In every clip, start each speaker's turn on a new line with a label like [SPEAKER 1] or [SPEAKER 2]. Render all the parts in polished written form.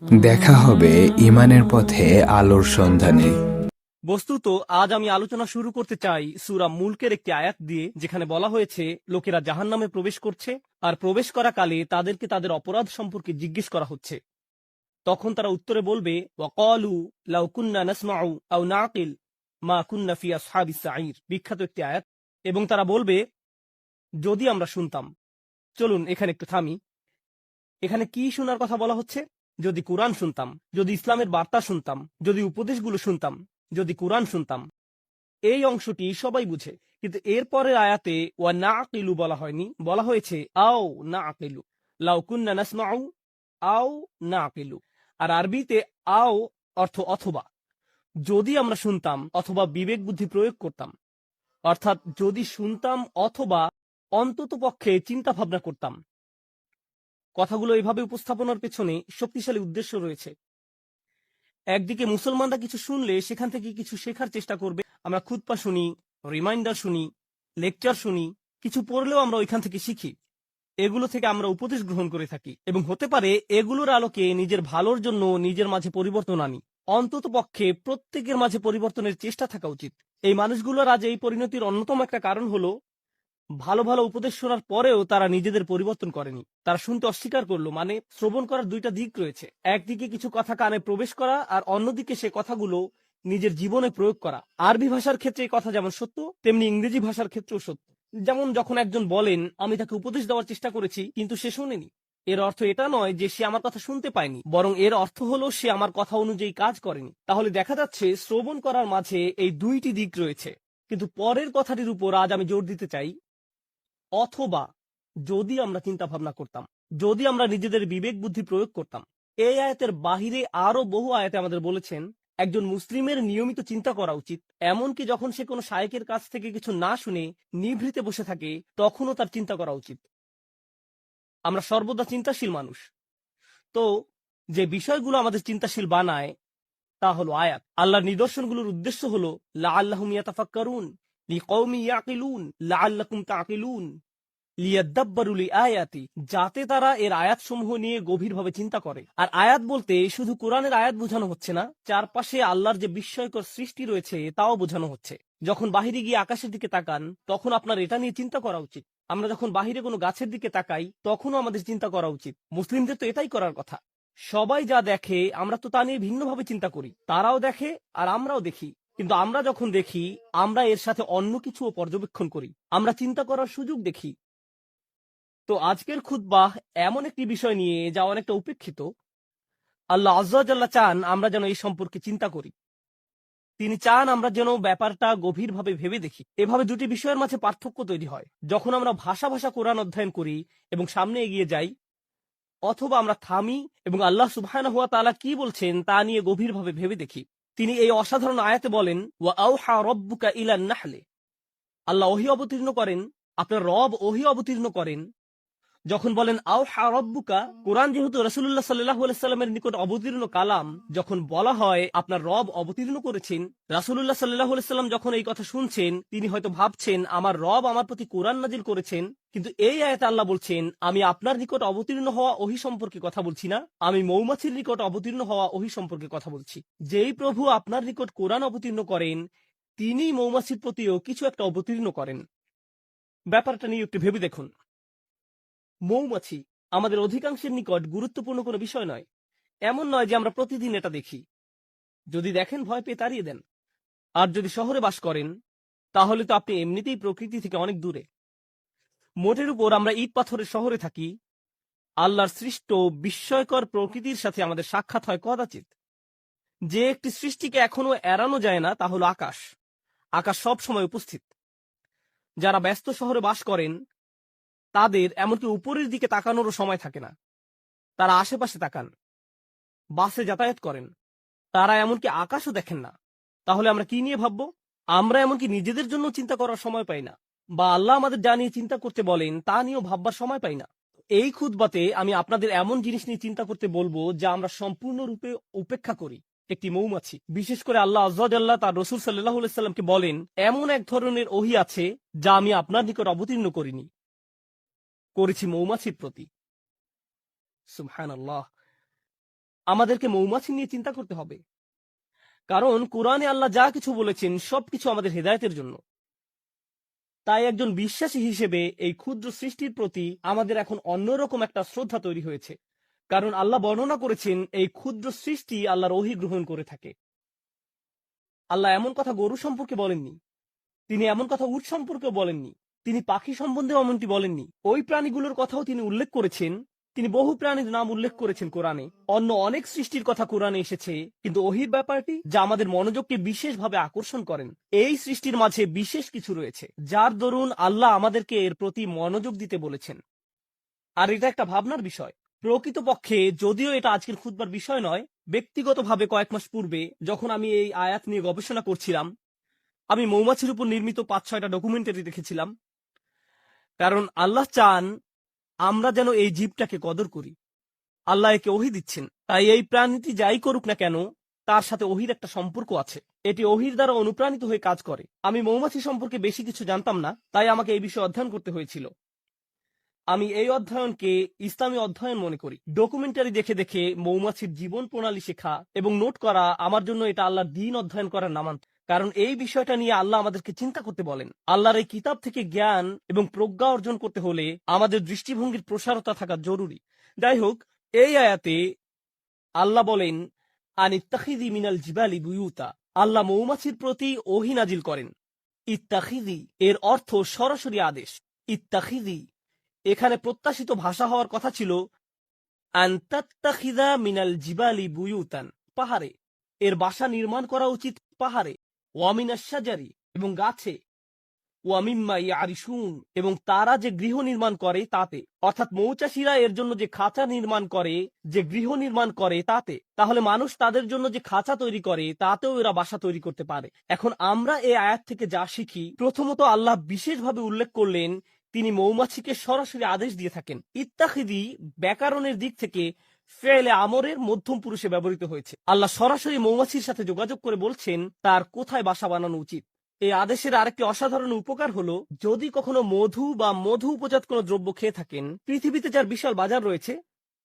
[SPEAKER 1] দেখা হবে ঈমানের পথে আলোর সন্ধানে।
[SPEAKER 2] বস্তুত আজ আমি আলোচনা শুরু করতে চাই সূরা মুলকের একটি আয়াত দিয়ে, যেখানে বলা হয়েছে লোকেরা জাহান্নামে প্রবেশ করছে আর প্রবেশ করাকালে তাদেরকে তাদের অপরাধ সম্পর্কে জিজ্ঞেস করা হচ্ছে। তখন তারা উত্তরে বলবে, ওয়াকালু লাউ কুন্না নাসমাউ আও নাকিল মা কুন্না ফি আসহাবিস সাঈর। বিখ্যাত একটি আয়াত। এবং তারা বলবে, যদি আমরা শুনতাম। চলুন এখানে একটু থামি। এখানে কি শোনার কথা বলা হচ্ছে? যদি কুরআন শুনতাম, যদি ইসলামের বার্তা শুনতাম, যদি উপদেশগুলো শুনতাম, যদি কুরআন শুনতাম। এই অংশটি সবাই বুঝে, কিন্তু এরপরের আয়াতে ওয়া না আকিলু বলা হয়নি, বলা হয়েছে আও না আকিলু, লাউ কুন্না নাসমাউ আও না আকিলু। আর আরবিতে আও অর্থ অথবা, যদি আমরা শুনতাম অথবা বিবেক বুদ্ধি প্রয়োগ করতাম, অর্থাৎ যদি শুনতাম অথবা অন্তত পক্ষে চিন্তা ভাবনা করতাম। কথাগুলো এইভাবে উপস্থাপনার পেছনে শক্তিশালী উদ্দেশ্য রয়েছে। একদিকে মুসলমানরা কিছু শুনলে সেখান থেকে কিছু শেখার চেষ্টা করবে। আমরা খুতবা শুনি, রিমাইন্ডার শুনি, লেকচার শুনি, কিছু পড়লেও আমরা ওইখান থেকে শিখি। এগুলো থেকে আমরা উপদেশ গ্রহণ করে থাকি এবং হতে পারে এগুলোর আলোকে নিজের ভালোর জন্য নিজের মাঝে পরিবর্তন আনি। অন্তত পক্ষে প্রত্যেকের মাঝে পরিবর্তনের চেষ্টা থাকা উচিত। এই মানুষগুলোর আজ এই পরিণতির অন্যতম একটা কারণ হলো, ভালো ভালো উপদেশ শোনার পরেও তারা নিজেদের পরিবর্তন করেনি। তারা শুনতে অস্বীকার করলো। মানে শ্রবণ করার দুইটা দিক রয়েছে, একদিকে কিছু কথা কানে প্রবেশ করা আর অন্যদিকে সে কথাগুলো নিজের জীবনে প্রয়োগ করা। আরবি ভাষার ক্ষেত্রে এই কথা যেমন সত্য, তেমনি ইংরেজি ভাষার ক্ষেত্রেও সত্য। যেমন যখন একজন বলেন, আমি তাকে উপদেশ দেওয়ার চেষ্টা করেছি কিন্তু সে শোনেনি, এর অর্থ এটা নয় যে সে আমার কথা শুনতে পায়নি, বরং এর অর্থ হলো সে আমার কথা অনুযায়ী কাজ করেনি। তাহলে দেখা যাচ্ছে শ্রবণ করার মাঝে এই দুইটি দিক রয়েছে। কিন্তু পরের কথাটির উপর আজ আমি জোর দিতে চাই, অথবা যদি আমরা চিন্তা ভাবনা করতাম, যদি আমরা নিজেদের বিবেক বুদ্ধি প্রয়োগ করতাম। এই আয়াতের বাহিরে আরো বহু আয়াতে আমাদের বলেছেন একজন মুসলিমের নিয়মিত চিন্তা করা উচিত। এমনকি যখন সে কোনো শায়েকের কাছ থেকে কিছু না শুনে নিভৃতে বসে থাকে, তখনও তার চিন্তা করা উচিত। আমরা সর্বদা চিন্তাশীল মানুষ। তো যে বিষয়গুলো আমাদের চিন্তাশীল বানায় তা হলো আয়াত। আল্লাহর নিদর্শনগুলোর উদ্দেশ্য হলো লাআল্লাহুম ইয়াতাফাক্কারুন লিকাওমি ইয়াকিলুন লাআল্লাকুম তাকিলুন লিয়াদাব্বারুল আয়াতি, যাতে তারা এর আয়াতসমূহ নিয়ে গভীরভাবে চিন্তা করে। আর আয়াত বলতে শুধু কোরআনের আয়াত বোঝানো হচ্ছে না, চারপাশে আল্লাহর যে বিস্ময়কর সৃষ্টি রয়েছে তাও বোঝানো হচ্ছে। যখন বাহিরে গিয়ে আকাশের দিকে তাকান, তখন আপনার এটা নিয়ে চিন্তা করা উচিত। আমরা যখন বাহিরে কোনো গাছের দিকে তাকাই, তখনও আমাদের চিন্তা করা উচিত। মুসলিমদের তো এটাই করার কথা। সবাই যা দেখে আমরা তো তা নিয়ে ভিন্নভাবে চিন্তা করি। তারাও দেখে আর আমরাও দেখি, কিন্তু আমরা যখন দেখি আমরা এর সাথে অন্য কিছুও পর্যবেক্ষণ করি, আমরা চিন্তা করার সুযোগ দেখি। তো আজকের খুতবাহ এমন একটি বিষয় নিয়ে যা অনেকটা উপেক্ষিত। আল্লাহ আজ্জা ওয়া জাল্লা চান আমরা যেন এই সম্পর্কে চিন্তা করি। তিনি চান আমরা যেন ব্যাপারটা গভীরভাবে ভেবে দেখি। এভাবে দুটি বিষয়ের মাঝে পার্থক্য তৈরি হয় যখন আমরা ভাষা ভাষা কোরআন অধ্যয়ন করি এবং সামনে এগিয়ে যাই, অথবা আমরা থামি এবং আল্লাহ সুবহানাহু ওয়া তাআলা কি বলছেন তা নিয়ে গভীরভাবে ভেবে দেখি। তিনি এই অসাধারণ আয়াতে বলেন, ওয়া আওহা রাব্বুকা ইলান নাহলি। আল্লাহ ওহী অবতীর্ণ করেন, আপনার রব ওহী অবতীর্ণ করেন। যখন বলেন আওহা রাব্বুকা, কোরআন যেহেতু রাসূলুল্লাহ সাল্লাল্লাহু আলাইহি সাল্লামের নিকট অবতীর্ণ কালাম, যখন বলা হয় আপনার রব অবতীর্ণ করেছেন, রাসূলুল্লাহ সাল্লাল্লাহু আলাইহি সাল্লাম যখন এই কথা শুনছেন, তিনি হয়তো ভাবছেন আমার রব আমার প্রতি কোরআন নাজিল করেছেন। কিন্তু এই আয়াতে আল্লাহ বলছেন, আমি আপনার নিকট অবতীর্ণ হওয়া ওহী সম্পর্কে কথা বলছি না, আমি মৌমাছির নিকট অবতীর্ণ হওয়া ওহী সম্পর্কে কথা বলছি। যেই প্রভু আপনার নিকট কোরআন অবতীর্ণ করেন, তিনি মৌমাছির প্রতিও কিছু একটা অবতীর্ণ করেন। ব্যাপারটা নিয়ে একটু ভেবে দেখুন। মৌমাছি আমাদের অধিকাংশের নিকট গুরুত্বপূর্ণ কোনো বিষয় নয়। এমন নয় যে আমরা প্রতিদিন এটা দেখি। যদি দেখেন ভয় পেয়ে তাড়িয়ে দেন। আর যদি শহরে বাস করেন, তাহলে তো আপনি এমনিতেই প্রকৃতি থেকে অনেক দূরে। মোটের উপর আমরা ইট পাথরের শহরে থাকি। আল্লাহর সৃষ্ট বিস্ময়কর প্রকৃতির সাথে আমাদের সাক্ষাৎ হয় কদাচিৎ। যে একটি সৃষ্টিকে এখনো এড়ানো যায় না তা হলো আকাশ। আকাশ সব সময় উপস্থিত। যারা ব্যস্ত শহরে বাস করেন, তাদের এমনকি উপরের দিকে তাকানোরও সময় থাকে না। তারা আশেপাশে তাকান, বাসে যাতায়াত করেন, তারা এমনকি আকাশও দেখেন না। তাহলে আমরা কি নিয়ে ভাববো? আমরা এমনকি নিজেদের জন্য চিন্তা করার সময় পাই না, বা আল্লাহ আমাদের যা নিয়ে চিন্তা করতে বলেন তা নিয়েও ভাববার সময় পাই না। এই খুতবাতে আমি আপনাদের এমন জিনিস নিয়ে চিন্তা করতে বলবো যা আমরা সম্পূর্ণরূপে উপেক্ষা করি। একটি মৌমাছি, বিশেষ করে আল্লাহ আজ্জা ওয়া জাল্লা তার রাসূল সাল্লাল্লাহু আলাইহি সাল্লামকে বলেন, এমন এক ধরনের ওহী আছে যা আমি আপনার নিকট অবতীর্ণ করিনি, করেছি মৌমাছির প্রতি। সুবহানাল্লাহ। আমাদেরকে মৌমাছি নিয়ে চিন্তা করতে হবে, কারণ কোরআনে আল্লাহ যা কিছু বলেছেন সবকিছু আমাদের হেদায়েতের জন্য। তাই একজন বিশ্বাসী হিসেবে এই ক্ষুদ্র সৃষ্টির প্রতি আমাদের এখন অন্যরকম একটা শ্রদ্ধা তৈরি হয়েছে, কারণ আল্লাহ বর্ণনা করেছেন এই ক্ষুদ্র সৃষ্টি আল্লাহর ওহী গ্রহণ করে থাকে। আল্লাহ এমন কথা গরু সম্পর্কে বলেননি, তিনি এমন কথা উট সম্পর্কেও বলেননি, তিনি পাখি সম্বন্ধেও এমনটি বলেননি। ওই প্রাণীগুলোর কথাও তিনি উল্লেখ করেছেন। তিনি বহু প্রাণীর নাম উল্লেখ করেছেন কোরআনে। অন্য অনেক সৃষ্টির কথা কোরআনে এসেছে, কিন্তু ওহীর ব্যাপারটি যা আমাদের মনোযোগকে বিশেষভাবে আকর্ষণ করেন, এই সৃষ্টির মাঝে বিশেষ কিছু রয়েছে যার দরুন আল্লাহ আমাদেরকে এর প্রতি মনোযোগ দিতে বলেছেন। আর এটা একটা ভাবনার বিষয়। প্রকৃতপক্ষে যদিও এটা আজকের খুতবার বিষয় নয়, ব্যক্তিগতভাবে কয়েক মাস পূর্বে যখন আমি এই আয়াত নিয়ে গবেষণা করছিলাম, আমি মৌমাছির উপর নির্মিত 5-6টা ডকুমেন্টারি দেখেছিলাম। কারণ আল্লাহ চান আমরা যেন এই জীবটাকে কদর করি। আল্লাহ একে ওহী দিচ্ছেন, তাই এই প্রাণীটি যাই করুক না কেন তার সাথে ওহীর একটা সম্পর্ক আছে। এটি ওহীর দ্বারা অনুপ্রাণিত হয়ে কাজ করে। আমি মৌমাছি সম্পর্কে বেশি কিছু জানতাম না, তাই আমাকে এই বিষয়ে অধ্যয়ন করতে হয়েছিল। আমি এই অধ্যয়নকে ইসলামী অধ্যয়ন মনে করি। ডকুমেন্টারি দেখে দেখে মৌমাছির জীবন প্রণালী শেখা এবং নোট করা আমার জন্য এটা আল্লাহর দ্বীন অধ্যয়ন করার নামান্তর। কারণ এই বিষয়টা নিয়ে আল্লাহ আমাদেরকে চিন্তা করতে বলেন। আল্লাহর এই কিতাব থেকে জ্ঞান এবং প্রজ্ঞা অর্জন করতে হলে আমাদের দৃষ্টিভঙ্গির প্রসারতা থাকা জরুরি। যাই হোক, এই আয়াতে আল্লাহ বলেন, আনিত্তাখিযি মিনাল জিবালি বুয়ুতা। আল্লাহ মৌমাছির প্রতি ওহী নাজিল করেন। ইত্তাখিযি এর অর্থ সরাসরি আদেশ। ইত্তাখিযি এখানে প্রত্যাশিত ভাষা হওয়ার কথা ছিল আনতাত্তাখিযা মিনাল জিবালি বুয়ুতান, পাহাড়ে। এর বাসা নির্মাণ করা উচিত পাহাড়ে। ওয়া মিনাশ শাজারি এবং গাছে। ওয়া মিম্মা ইয়ারিশুন এবং তারা যে গৃহ নির্মাণ করে তাতে। অর্থাৎ মৌচাষীরা এর জন্য যে খাঁচা নির্মাণ করে, যে গৃহ নির্মাণ করে তাতে। তাহলে মানুষ তাদের জন্য যে খাঁচা তৈরি করে তাতেও এরা বাসা তৈরি করতে পারে। এখন আমরা এই আয়াত থেকে যা শিখি, প্রথমত আল্লাহ বিশেষভাবে উল্লেখ করলেন তিনি মৌমাছিকে সরাসরি আদেশ দিয়ে থাকেন। ইত্তাখিযি ব্যাকরণের দিক থেকে ফেলে আমরের মধ্যম পুরুষে ব্যবহৃত হয়েছে। আল্লাহ সরাসরি মৌমাছির সাথে যোগাযোগ করে বলছেন তার কোথায় বাসা বানানো উচিত। এই আদেশের আরেকটি অসাধারণ উপকার হলো, যদি কখনো মধু বা মধু উপজাত কোনো দ্রব্য খেয়ে থাকেন, পৃথিবীতে যার বিশাল বাজার রয়েছে,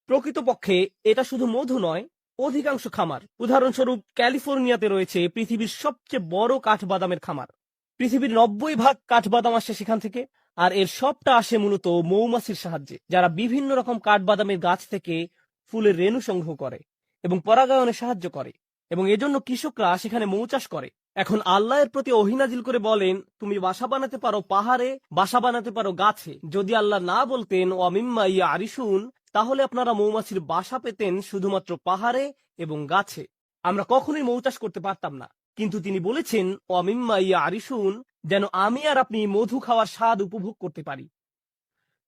[SPEAKER 2] প্রকৃতপক্ষে এটা শুধু মধু নয়, অধিকাংশ খামার, উদাহরণস্বরূপ ক্যালিফোর্নিয়াতে রয়েছে পৃথিবীর সবচেয়ে বড় কাঠবাদামের খামার। পৃথিবীর 90% কাঠবাদাম আসে সেখান থেকে, আর এর সবটা আসে মূলত মৌমাছির সাহায্যে, যারা বিভিন্ন রকম কাঠবাদামের গাছ থেকে ফুলের রেণু সংগ্রহ করে এবং পরাগায়নে সাহায্য করে, এবং এজন্য কৃষকরা সেখানে মৌ চাষ করে। এখন আল্লাহর প্রতি ওহী নাজিল করে বলেন তুমি বাসা বানাতে পারো পাহাড়ে, বাসা বানাতে পারো গাছে। যদি আল্লাহ না বলতেন ওয়া মিম্মা ইয়ারিশুন, তাহলে আপনারা মৌমাছির বাসা পেতেন শুধুমাত্র পাহাড়ে এবং গাছে। আমরা কখনোই মৌ চাষ করতে পারতাম না। কিন্তু তিনি বলেছেন ওয়া মিম্মা ইয়ারিশুন, যেন আমি আর আপনি মধু খাওয়ার স্বাদ উপভোগ করতে পারি।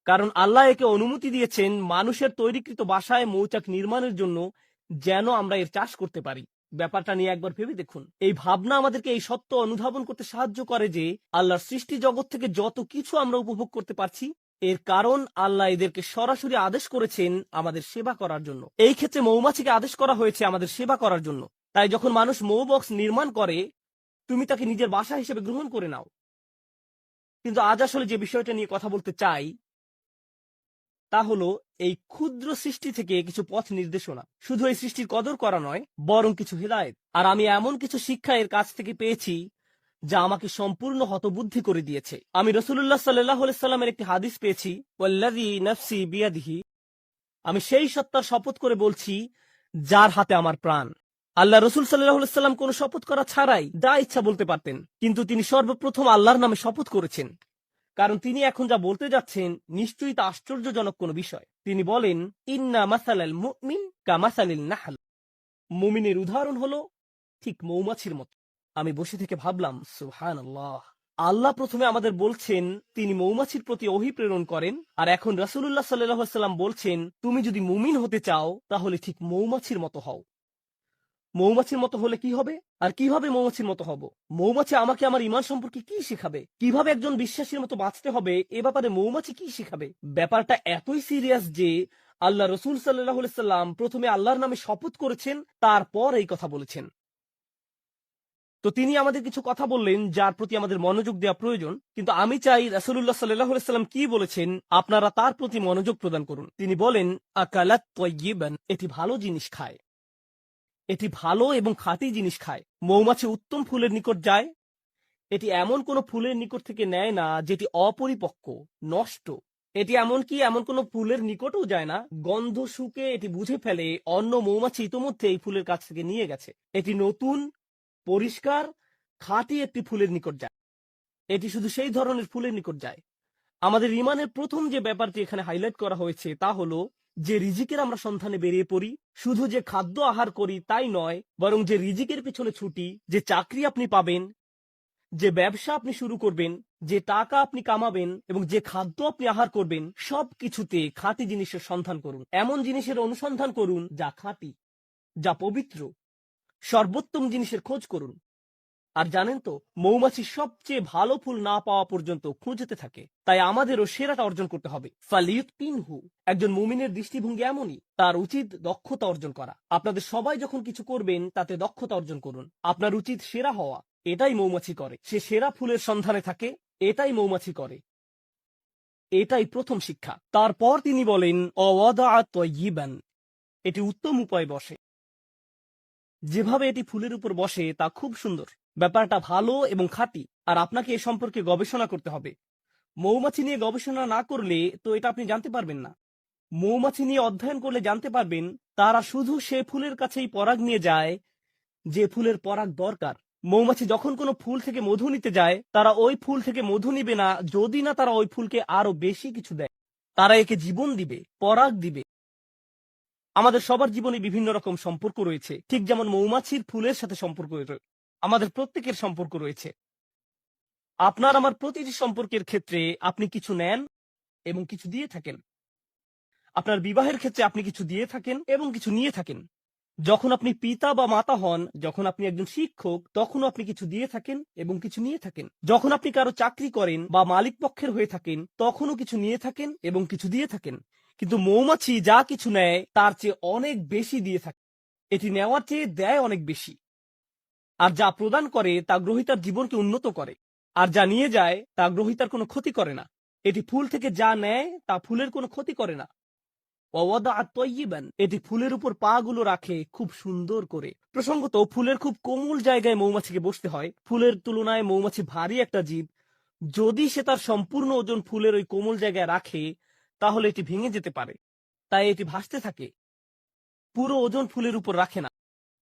[SPEAKER 2] কারণ আল্লাহ একে অনুমতি দিয়েছেন মানুষের তৈরিকৃত বাসায় মৌচাক নির্মাণের জন্য, যেন আমরা এর চাষ করতে পারি। ব্যাপারটা নিয়ে একবার ভেবে দেখুন। এই ভাবনা আমাদেরকে এই সত্য অনুধাবন করতে সাহায্য করে যে আল্লাহর সৃষ্টি জগৎ থেকে যত কিছু আমরা উপভোগ করতে পারছি, এর কারণ আল্লাহ এদেরকে সরাসরি আদেশ করেছেন আমাদের সেবা করার জন্য। এই ক্ষেত্রে মৌমাছিকে আদেশ করা হয়েছে আমাদের সেবা করার জন্য। তাই যখন মানুষ মৌ বক্স নির্মাণ করে, তুমি তাকে নিজের বাসা হিসেবে গ্রহণ করে নাও। কিন্তু আজ আসলে যে বিষয়টা নিয়ে কথা বলতে চাই তা হলো এই ক্ষুদ্র সৃষ্টি থেকে কিছু পথ নির্দেশনা। শুধু এই সৃষ্টির কদর করা নয়, বরং কিছু হিদায়েত। আর আমি এমন কিছু শিক্ষা এর কাছ থেকে পেয়েছি যা আমাকে সম্পূর্ণ হতবুদ্ধি করে দিয়েছে। আমি রাসূলুল্লাহ সাল্লাল্লাহু আলাইহি সাল্লামের একটি হাদিস পেয়েছি, ওয়াল্লাযী নাফসি বিয়াদিহি, আমি সেই সত্তার শপথ করে বলছি যার হাতে আমার প্রাণ। আল্লাহ রাসূল সাল্লাল্লাহু আলাইহি সাল্লাম কোনো শপথ করা ছাড়াই যা ইচ্ছা বলতে পারতেন, কিন্তু তিনি সর্বপ্রথম আল্লাহর নামে শপথ করেছেন, কারণ তিনি এখন যা বলতে যাচ্ছেন নিশ্চয়ই তা আশ্চর্যজনক কোনো বিষয়। তিনি বলেন, ইন্না মাসালাল মুমিন কামাসালিন নাহল, মুমিনের উদাহরণ হলো ঠিক মৌমাছির মতো। আমি বসে থেকে ভাবলাম, সুবহানাল্লাহ, আল্লাহ প্রথমে আমাদের বলছেন তিনি মৌমাছির প্রতি ওহী প্রেরণ করেন, আর এখন রাসূলুল্লাহ সাল্লাল্লাহু আলাইহি সাল্লাম বলছেন তুমি যদি মুমিন হতে চাও তাহলে ঠিক মৌমাছির মতো হও। মৌমাছির মতো হলে কি হবে, আর কিভাবে মৌমাছির মতো হব? মৌমাছি আমাকে আমার ঈমান সম্পর্কে কি শেখাবে? কিভাবে একজন বিশ্বাসীর মতো বাঁচতে হবে এ ব্যাপারে মৌমাছি কি শেখাবে? ব্যাপারটা এতই সিরিয়াস যে আল্লাহ রাসূল সাল্লাল্লাহু আলাইহি সাল্লাম প্রথমে আল্লাহর নামে শপথ করেছেন, তারপর এই কথা বলেছেন। তো তিনি আমাদের কিছু কথা বললেন যার প্রতি আমাদের মনোযোগ দেওয়া প্রয়োজন। কিন্তু আমি চাই রাসূলুল্লাহ সাল্লাল্লাহু আলাইহি সাল্লাম কি বলেছেন আপনারা তার প্রতি মনোযোগ প্রদান করুন। তিনি বলেন, আকালাত তাইয়িবান, এটি ভালো জিনিস খায়। এটি ভালো এবং খাঁটি জিনিস খায়। মৌমাছি উত্তম ফুলের নিকট যায়। এটি এমন কোনো ফুলের নিকট থেকে নেয় না যেটি অপরিপক্ক, নষ্ট। এটি এমন কোনো ফুলের নিকটও যায় না গন্ধ শুকে এটি বুঝে ফেলে অন্য মৌমাছি ইতোমধ্যে এই ফুলের কাছ থেকে নিয়ে গেছে। এটি নতুন, পরিষ্কার, খাঁটি একটি ফুলের নিকট যায়। এটি শুধু সেই ধরনের ফুলের নিকট যায়। আমাদের ঈমানের প্রথম যে ব্যাপারটি এখানে হাইলাইট করা হয়েছে তা হলো যে রিজিকের আমরা সন্ধানে বেরিয়ে পড়ি। শুধু যে খাদ্য আহার করি তাই নয়, বরং যে রিজিকের পিছনে ছুটি, যে চাকরি আপনি পাবেন, যে ব্যবসা আপনি শুরু করবেন, যে টাকা আপনি কামাবেন এবং যে খাদ্য আপনি আহার করবেন, সব কিছুতে খাঁটি জিনিসের সন্ধান করুন। এমন জিনিসের অনুসন্ধান করুন যা খাঁটি, যা পবিত্র। সর্বোত্তম জিনিসের খোঁজ করুন। আর জানেন তো, মৌমাছি সবচেয়ে ভালো ফুল না পাওয়া পর্যন্ত খুঁজতে থাকে। তাই আমাদেরও সেরাটা অর্জন করতে হবে। ফালিয়ুতিনহু, একজন মুমিনের দৃষ্টিভঙ্গি এমনই, তার উচিত দক্ষতা অর্জন করা। আপনাদের সবাই যখন কিছু করবেন তাতে দক্ষতা অর্জন করুন। আপনার উচিত সেরা হওয়া। এটাই মৌমাছি করে। সে সেরা ফুলের সন্ধানে থাকে। এটাই মৌমাছি করে। এটাই প্রথম শিক্ষা। তারপর তিনি বলেন অওয়াদা তয়্যিবান, এটি উত্তম উপায় বসে। যেভাবে এটি ফুলের উপর বসে তা খুব সুন্দর। ব্যাপারটা ভালো এবং খাঁটি। আর আপনাকে এ সম্পর্কে গবেষণা করতে হবে। মৌমাছি নিয়ে গবেষণা না করলে তো এটা আপনি জানতে পারবেন না। মৌমাছি নিয়ে অধ্যয়ন করলে জানতে পারবেন তারা শুধু সে ফুলের কাছেই পরাগ নিয়ে যায় যে ফুলের পরাগ দরকার। মৌমাছি যখন কোনো ফুল থেকে মধু নিতে যায়, তারা ওই ফুল থেকে মধু নিবে না যদি না তারা ওই ফুলকে আরো বেশি কিছু দেয়। তারা একে জীবন দিবে, পরাগ দিবে। আমাদের সবার জীবনে বিভিন্ন রকম সম্পর্ক রয়েছে, ঠিক যেমন মৌমাছির ফুলের সাথে সম্পর্ক রয়েছে। আমাদের প্রত্যেকের সম্পর্ক রয়েছে। আপনার আমার প্রতিটি সম্পর্কের ক্ষেত্রে আপনি কিছু নেন এবং কিছু দিয়ে থাকেন। আপনার বিবাহের ক্ষেত্রে আপনি কিছু দিয়ে থাকেন এবং কিছু নিয়ে থাকেন। যখন আপনি পিতা বা মাতা হন, যখন আপনি একজন শিক্ষক, তখনও আপনি কিছু দিয়ে থাকেন এবং কিছু নিয়ে থাকেন। যখন আপনি কারো চাকরি করেন বা মালিক পক্ষের হয়ে থাকেন, তখনও কিছু নিয়ে থাকেন এবং কিছু দিয়ে থাকেন। কিন্তু মৌমাছি যা কিছু নেয় তার চেয়ে অনেক বেশি দিয়ে থাকে। এটি নেওয়ার চেয়ে দেয় অনেক বেশি। আর যা প্রদান করে তা গ্রহীতার জীবনকে উন্নত করে। আর যা নিয়ে যায় তা গ্রহীতার কোনো ক্ষতি করে না। এটি ফুল থেকে যা নেয় তা ফুলের কোনো ক্ষতি করে না। এটি ফুলের উপর পা গুলো রাখে খুব সুন্দর করে। প্রসঙ্গত, ফুলের খুব কোমল জায়গায় মৌমাছিকে বসতে হয়। ফুলের তুলনায় মৌমাছি ভারী একটা জীব। যদি সে তার সম্পূর্ণ ওজন ফুলের ওই কোমল জায়গায় রাখে তাহলে এটি ভেঙে যেতে পারে। তাই এটি ভাসতে থাকে, পুরো ওজন ফুলের উপর রাখে না।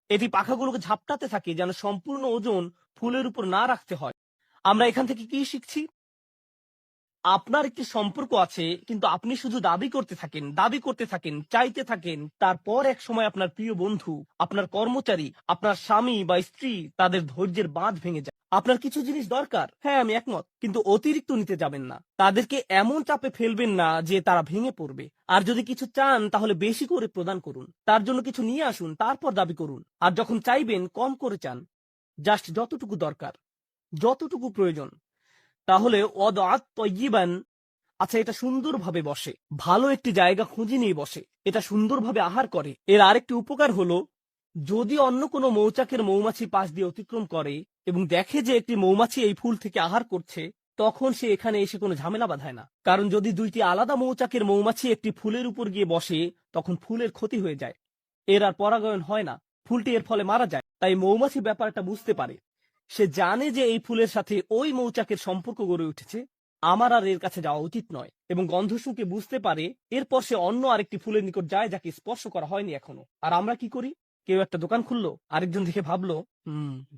[SPEAKER 2] এটি পাখাগুলোকে ঝাপটাতে থাকে যেন সম্পূর্ণ ওজন ফুলের উপর না রাখতে হয়। আমরা এখান থেকে কি শিখছি? আপনার একটি সম্পর্ক আছে, কিন্তু আপনি শুধু দাবি করতে থাকেন, চাইতে থাকেন। তারপর এক সময় আপনার প্রিয় বন্ধু, আপনার কর্মচারী, আপনার স্বামী বা স্ত্রী, তাদের ধৈর্যের বাঁধ ভেঙে যায়। আপনার কিছু জিনিস দরকার, হ্যাঁ আমি একমত, কিন্তু অতিরিক্ত নিতে যাবেন না। তাদেরকে এমন চাপে ফেলবেন না যে তারা ভেঙে পড়বে। আর যদি কিছু চান তাহলে বেশি করে প্রদান করুন। তার জন্য কিছু নিয়ে আসুন, তারপর দাবি করুন। আর যখন চাইবেন কম করে চান, জাস্ট যতটুকু দরকার, যতটুকু প্রয়োজন। তাহলে আচ্ছা, এটা সুন্দরভাবে বসে, ভালো একটি জায়গা খুঁজে নিয়ে বসে, এটা সুন্দরভাবে আহার করে। এর আরেকটি উপকার হলো, যদি অন্য কোনো মৌচাকের মৌমাছি পাশ দিয়ে অতিক্রম করে এবং দেখে যে একটি মৌমাছি এই ফুল থেকে আহার করছে, তখন সে এখানে এসে কোনো ঝামেলা বাঁধায় না। কারণ যদি দুইটি আলাদা মৌচাকের মৌমাছি একটি ফুলের উপর গিয়ে বসে, তখন ফুলের ক্ষতি হয়ে যায়। এর আর পরাগায়ন হয় না, ফুলটি এর ফলে মারা যায়। তাই মৌমাছি ব্যাপারটা বুঝতে পারে। সে জানে যে এই ফুলের সাথে ওই মৌচাকের সম্পর্ক গড়ে উঠেছে, আমার আর এর কাছে যাওয়া উচিত নয়। এবং গন্ধ শুঁকে বুঝতে পারে। এরপর সে অন্য আরেকটি ফুলের নিকট যায় যাকে স্পর্শ করা হয়নি এখনো। আর আমরা কি করি? কেউ একটা দোকান খুললো, আরেকজন দেখে ভাবলো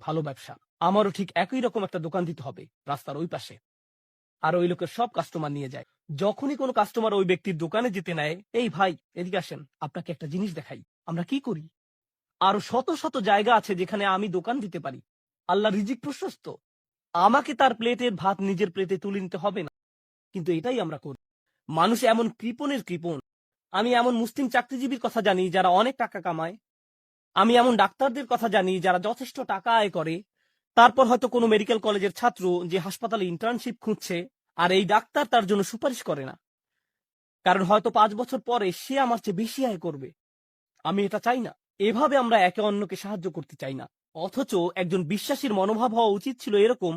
[SPEAKER 2] ভালো ব্যবসা, আমারও ঠিক একই রকম একটা দোকান দিতে হবে রাস্তার ওই পাশে। আর ওই লোকের সব কাস্টমার নিয়ে যায়। যখনই কোনো কাস্টমার ওই ব্যক্তির দোকানে যেতে নেয়, এই ভাই এদিকে আসেন, আপনাকে একটা জিনিস দেখাই। আমরা কি করি? আরো শত শত জায়গা আছে যেখানে আমি দোকান দিতে পারি। আল্লাহ রিজিক প্রশস্ত, আমাকে তার প্লেটের ভাত নিজের প্লেটে তুলে নিতে হবে না। কিন্তু এটাই আমরা করি। মানুষ এমন কৃপণের কৃপণ। আমি এমন মুসলিম চাকরিজীবীর কথা জানি যারা অনেক টাকা কামায়। আমি এমন ডাক্তারদের কথা জানি যারা যথেষ্ট টাকা আয় করে। তারপর হয়তো কোনো মেডিকেল কলেজের ছাত্র যে হাসপাতালে ইন্টার্নশিপ খুঁজছে, আর এই ডাক্তার তার জন্য সুপারিশ করে না, কারণ হয়তো 5 বছর পরে সে আমার চেয়ে বেশি আয় করবে। আমি এটা চাই না। এভাবে আমরা একে অন্যকে সাহায্য করতে চাই না। অথচ একজন বিশ্বাসীর মনোভাব হওয়া উচিত ছিল এরকম,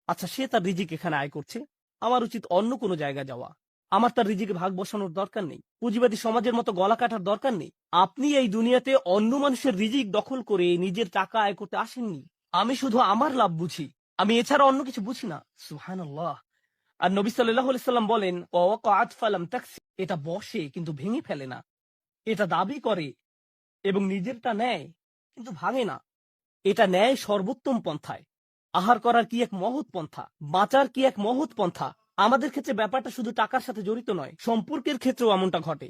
[SPEAKER 2] আচ্ছা সে তার রিজিক এখানে আয় করছে, আমার উচিত অন্য কোনো জায়গায় যাওয়া। আমার তার রিজিকে ভাগ বসানোর দরকার নেই। পুঁজিবাদী সমাজের মতো গলা কাটার দরকার নেই। আপনি এই দুনিয়াতে অন্য মানুষের রিজিক দখল করে নিজের টাকা আয় করতে আসেননি। আমি শুধু আমার লাভ বুঝি, আমি এছাড়া অন্য কিছু বুঝি না। সুবহানাল্লাহ। আর নবী সাল্লাল্লাহু আলাইহি সাল্লাম বলেন, ওয়াকাআত ফালাম তাকসি, এটা বসে কিন্তু ভেঙে ফেলে না, এটা দাবি করে এবং নিজেরটা নেয় কিন্তু ভাঙে না। এটা ন্যায় সর্বোত্তম পন্থায়। আহার করার কি এক মহৎ পন্থা, বাঁচার কি এক মহৎ পন্থা। আমাদের ক্ষেত্রে ব্যাপারটা শুধু টাকার সাথে জড়িত নয়, সম্পর্কের ক্ষেত্রেও এমনটা ঘটে।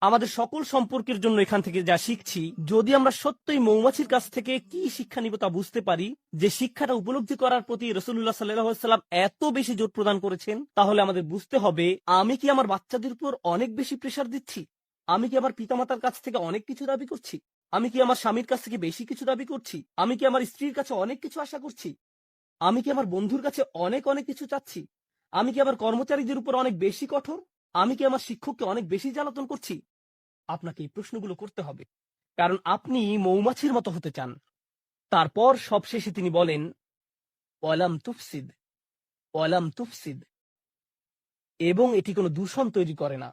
[SPEAKER 2] আমাদের সকল সম্পর্কের জন্য এখান থেকে যা শিখছি, যদি আমরা সত্যই মৌমাছির কাছ থেকে কি শিক্ষা নিব তা বুঝতে পারি, যে শিক্ষাটা উপলব্ধি করার প্রতি রাসূলুল্লাহ সাল্লাল্লাহু আলাইহি ওয়াসাল্লাম এত বেশি জোর প্রদান করেছেন, তাহলে আমাদের বুঝতে হবে আমি কি আমার বাচ্চাদের উপর অনেক বেশি প্রেসার দিচ্ছি? আমি কি আমার পিতামাতার কাছ থেকে অনেক কিছু দাবি করছি? আমি কি আমার স্বামীর কাছ থেকে বেশি কিছু দাবি করছি? আমি কি আমার স্ত্রীর কাছে অনেক কিছু আশা করছি? আমি কি আমার বন্ধুর কাছে অনেক অনেক কিছু চাচ্ছি? আমি কি আমার কর্মচারীদের উপর অনেক বেশি কঠোর? আমি কি আমার শিক্ষককে অনেক বেশি জ্বালাতন করছি? আপনাকে এই প্রশ্নগুলো করতে হবে, কারণ আপনি মৌমাছির মতো হতে চান। তারপর সবশেষে তিনি বলেন, ওয়ালাম তুফসিদ, ওয়ালাম তুফসিদ, এবং এটি কোনো দূষণ তৈরি করে না।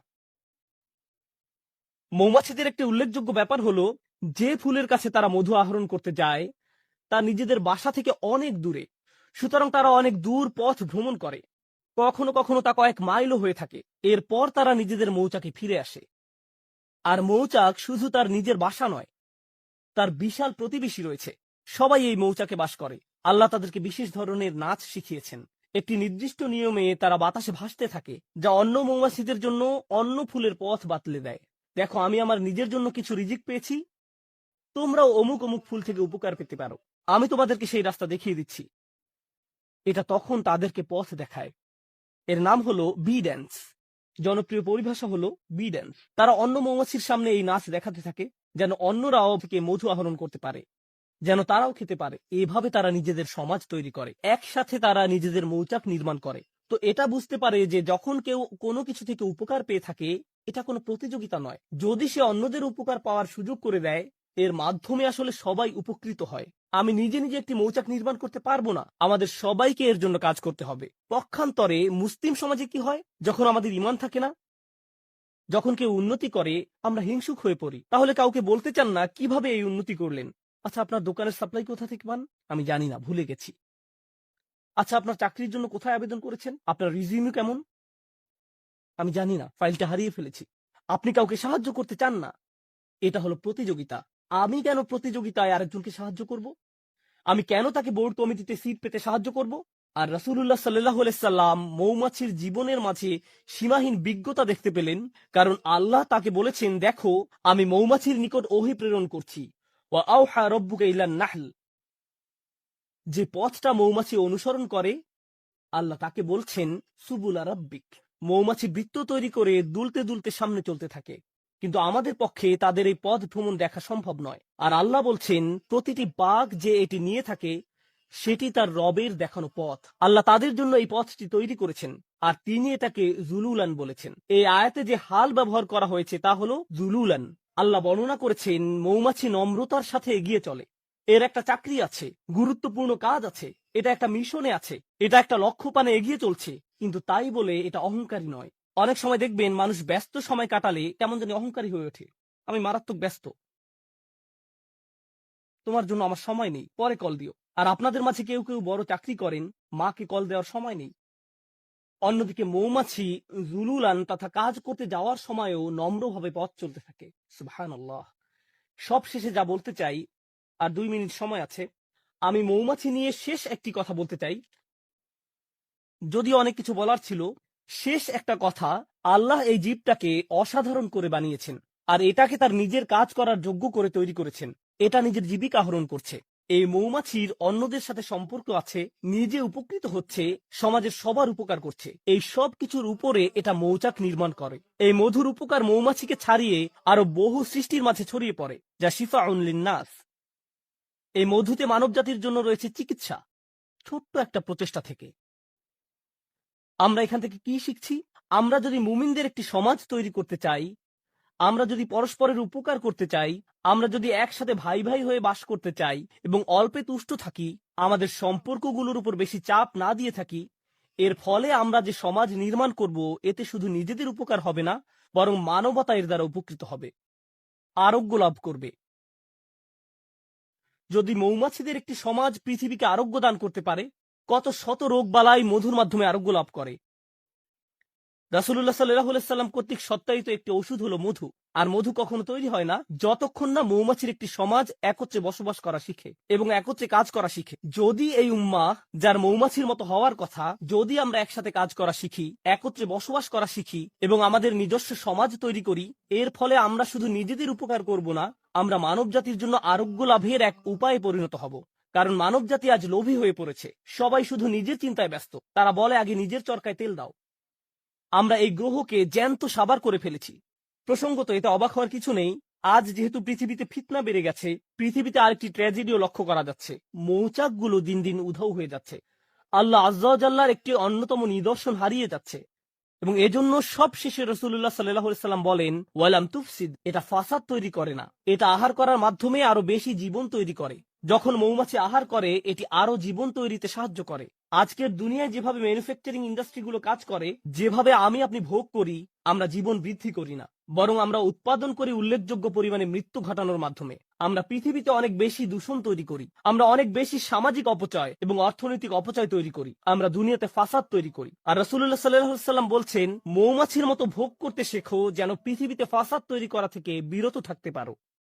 [SPEAKER 2] মৌমাছিদের একটি উল্লেখযোগ্য ব্যাপার হলো, যে ফুলের কাছে তারা মধু আহরণ করতে যায় তা নিজেদের বাসা থেকে অনেক দূরে। সুতরাং তারা অনেক দূর পথ ভ্রমণ করে, কখনো কখনো তা কয়েক মাইলও হয়ে থাকে। এরপর তারা নিজেদের মৌচাকে ফিরে আসে। আর মৌচাক শুধু তার নিজের বাসা নয়, তার বিশাল প্রতিবেশী রয়েছে। সবাই এই মৌচাকে বাস করে। আল্লাহ তাদেরকে বিশেষ ধরনের নাচ শিখিয়েছেন। একটি নির্দিষ্ট নিয়মে তারা বাতাসে ভাসতে থাকে, যা অন্য মৌমাছিদের জন্য অন্য ফুলের পথ বাতলে দেয়। দেখো, আমি আমার নিজের জন্য কিছু রিজিক পেয়েছি, তোমরাও অমুক অমুক ফুল থেকে উপকার পেতে পারো। আমি তোমাদেরকে সেই রাস্তা দেখিয়ে দিচ্ছি। এটা তখন তাদেরকে পথ দেখায়। এর নাম হলো বি ড্যান্স। জনপ্রিয় পরিভাষা হলো বি ড্যান্স। তারা অন্য মৌমাছির সামনে এই নাচ দেখাতে থাকে, যেন অন্যরাও থেকে মধু আহরণ করতে পারে, যেন তারাও খেতে পারে। এভাবে তারা নিজেদের সমাজ তৈরি করে, একসাথে তারা নিজেদের মৌচাক নির্মাণ করে। তো এটা বুঝতে পারে যে যখন কেউ কোনো কিছু থেকে উপকার পেয়ে থাকে, এটা কোনো প্রতিযোগিতা নয়। যদি সে অন্যদের উপকার পাওয়ার সুযোগ করে দেয়, এর মাধ্যমে আসলে সবাই উপকৃত হয়। আমি নিজে নিজে একটি মৌচাক নির্মাণ করতে পারবো না, আমাদের সবাইকে এর জন্য কাজ করতে হবে। পক্ষান্তরে মুসলিম সমাজে কি হয়, যখন আমাদের ঈমান থাকে না, যখন কেউ উন্নতি করে আমরা হিংসুক হয়ে পড়ি। তাহলে কাউকে বলতে চান না কিভাবে এই উন্নতি করলেন। আচ্ছা, আপনার দোকানের সাপ্লাই কোথা থেকে পান? আমি জানি না, ভুলে গেছি। আচ্ছা, আপনার চাকরির জন্য কোথায় আবেদন করেছেন? আপনার রিজিউম কেমন? আমি জানি না, ফাইলটা হারিয়ে ফেলেছি। আপনি কাউকে সাহায্য করতে চান না। এটা হলো প্রতিযোগিতা। আমি কেন প্রতিযোগিতায় আরেকজনকে সাহায্য করব? আমি কেন তাকে বোর্ড কমিটিতে সিট পেতে সাহায্য করব? আর রাসূলুল্লাহ সাল্লাল্লাহু আলাইহি সাল্লাম মৌমাছির জীবনের মাঝে সীমাহীন বিজ্ঞতা দেখতে পেলেন, কারণ আল্লাহ তাকে বলেছেন, দেখো আমি মৌমাছির নিকট ওহী প্রেরণ করছি। ওয়া আওহা রাব্বুকা ইলান নাহল। যে পথটা মৌমাছি অনুসরণ করে, আল্লাহ তাকে বলছেন সুবুলা রাব্বিক। মৌমাছি বৃত্ত তৈরি করে দুলতে দুলতে সামনে চলতে থাকে, কিন্তু আমাদের পক্ষে তাদের এই পথ ভ্রমণ দেখা সম্ভব নয়। আর আল্লাহ বলছেন, প্রতিটি বাঘ যে এটি নিয়ে থাকে সেটি তার রবের দেখানো পথ। আল্লাহ তাদের জন্য এই পথটি তৈরি করেছেন, আর তিনি এটাকে জুলুলান বলেছেন। এই আয়াতে যে হাল ব্যবহার করা হয়েছে তা হলো জুলুলান। আল্লাহ বর্ণনা করেছেন মৌমাছি নম্রতার সাথে এগিয়ে চলে। এর একটা চাকরি আছে, গুরুত্বপূর্ণ কাজ আছে, এটা একটা মিশনে আছে, এটা একটা লক্ষ্য পানে এগিয়ে চলছে, কিন্তু তাই বলে এটা অহংকারী নয়। অনেক সময় দেখবেন মানুষ ব্যস্ত সময় কাটালে কেমন জানি অহংকারী হয়ে ওঠে। আমি মারাত্মক ব্যস্ত, তোমার জন্য আমার সময় নেই, পরে কল দিও। আর আপনাদের মাঝে কেউ কেউ বড় চাকরি করেন, মাকে কল দেওয়ার সময় নেই। অন্যদিকে মৌমাছি জুলুলান তথা কাজ করতে যাওয়ার সময়ও নম্রভাবে পথ চলতে থাকে। সুবহানাল্লাহ। সব শেষে যা বলতে চাই, আর 2 মিনিট সময় আছে, আমি মৌমাছি নিয়ে শেষ একটি কথা বলতে চাই। যদিও অনেক কিছু বলার ছিল, শেষ একটা কথা, আল্লাহ এই জীবটাকে অসাধারণ করে বানিয়েছেন, আর এটাকে তার নিজের কাজ করার যোগ্য করে তৈরি করেছেন। এটা নিজের জীবিকা আহরণ করছে। এই মৌমাছির অন্যদের সাথে সম্পর্ক আছে, নিজে উপকৃত হচ্ছে, সমাজের সবার উপকার করছে। এই সব কিছুর উপরে এটা মৌচাক নির্মাণ করে। এই মধুর উপকার মৌমাছিকে ছাড়িয়ে আরো বহু সৃষ্টির মাঝে ছড়িয়ে পড়ে, যা শিফাউন লিন্নাস। এই মধুতে মানবজাতির জন্য রয়েছে চিকিৎসা, ছোট্ট একটা প্রচেষ্টা থেকে। আমরা এখান থেকে কি শিখছি? আমরা যদি মুমিনদের একটি সমাজ তৈরি করতে চাই, আমরা যদি পরস্পরের উপকার করতে চাই, আমরা যদি একসাথে ভাই ভাই হয়ে বাস করতে চাই এবং অল্পে তুষ্ট থাকি, আমাদের সম্পর্কগুলোর উপর বেশি চাপ না দিয়ে থাকি, এর ফলে আমরা যে সমাজ নির্মাণ করব এতে শুধু নিজেদের উপকার হবে না, বরং মানবতা এর দ্বারা উপকৃত হবে, আরোগ্য লাভ করবে। যদি মৌমাছিদের একটি সমাজ পৃথিবীকে আরোগ্য দান করতে পারে, কত শত রোগ বালাই মধুর মাধ্যমে আরোগ্য লাভ করে। রাসূলুল্লাহ সাল্লাল্লাহু আলাইহি সাল্লাম কর্তৃক সত্যায়িত একটি ওষুধ হলো মধু। আর মধু কখনো তৈরি হয় না যতক্ষণ না মৌমাছির একটি সমাজ একত্রে বসবাস করা শিখে এবং একত্রে কাজ করা শিখে। যদি এই উম্মাহ যার মৌমাছির মতো হওয়ার কথা, যদি আমরা একসাথে কাজ করা শিখি, একত্রে বসবাস করা শিখি এবং আমাদের নিজস্ব সমাজ তৈরি করি, এর ফলে আমরা শুধু নিজেদের উপকার করব না, আমরা মানব জাতির জন্য আরোগ্য লাভের এক উপায়ে পরিণত হব। কারণ মানব জাতি আজ লোভী হয়ে পড়েছে, সবাই শুধু নিজের চিন্তায় ব্যস্ত। তারা বলে আগে নিজের চরকায় তেল দাও। আমরা এই গ্রহকে জ্যান্ত সাবার করে ফেলেছি। প্রসঙ্গত এতে অবাক হওয়ার কিছু নেই, আজ যেহেতু পৃথিবীতে ফিতনা বেড়ে গেছে, পৃথিবীতে আরেকটি ট্র্যাজেডিও লক্ষ্য করা যাচ্ছে। মৌচাকগুলো দিন দিন উধাও হয়ে যাচ্ছে। আল্লাহ আজ্জা ওয়া জাল্লার একটি অন্যতম নিদর্শন হারিয়ে যাচ্ছে এবং এজন্য সব শেষে রাসূলুল্লাহ সাল্লাল্লাহু আলাইহি সাল্লাম বলেন, ওয়ালাম তুফসিদ, এটা ফাসাদ তৈরি করে না, এটা আহার করার মাধ্যমে আরো বেশি জীবন তৈরি করে। যখন মৌমাছি আহার করে এটি আরো জীবন তৈরিতে সাহায্য করে। আজকের দুনিয়ায় যেভাবে ম্যানুফ্যাকচারিং ইন্ডাস্ট্রিগুলো কাজ করে, যেভাবে আমি আপনি ভোগ করি, আমরা জীবন বৃদ্ধি করি না, বরং আমরা উৎপাদন করি উল্লেখযোগ্য পরিমাণে মৃত্যু ঘটানোর মাধ্যমে। আমরা পৃথিবীতে অনেক বেশি দূষণ তৈরি করি, আমরা অনেক বেশি সামাজিক অপচয় এবং অর্থনৈতিক অপচয় তৈরি করি, আমরা দুনিয়াতে ফাসাদ তৈরি করি। আর রাসূলুল্লাহ সাল্লাল্লাহু আলাইহি সাল্লাম বলছেন, মৌমাছির মতো ভোগ করতে শেখো যেন পৃথিবীতে ফাসাদ তৈরি করা থেকে বিরত থাকতে পারো।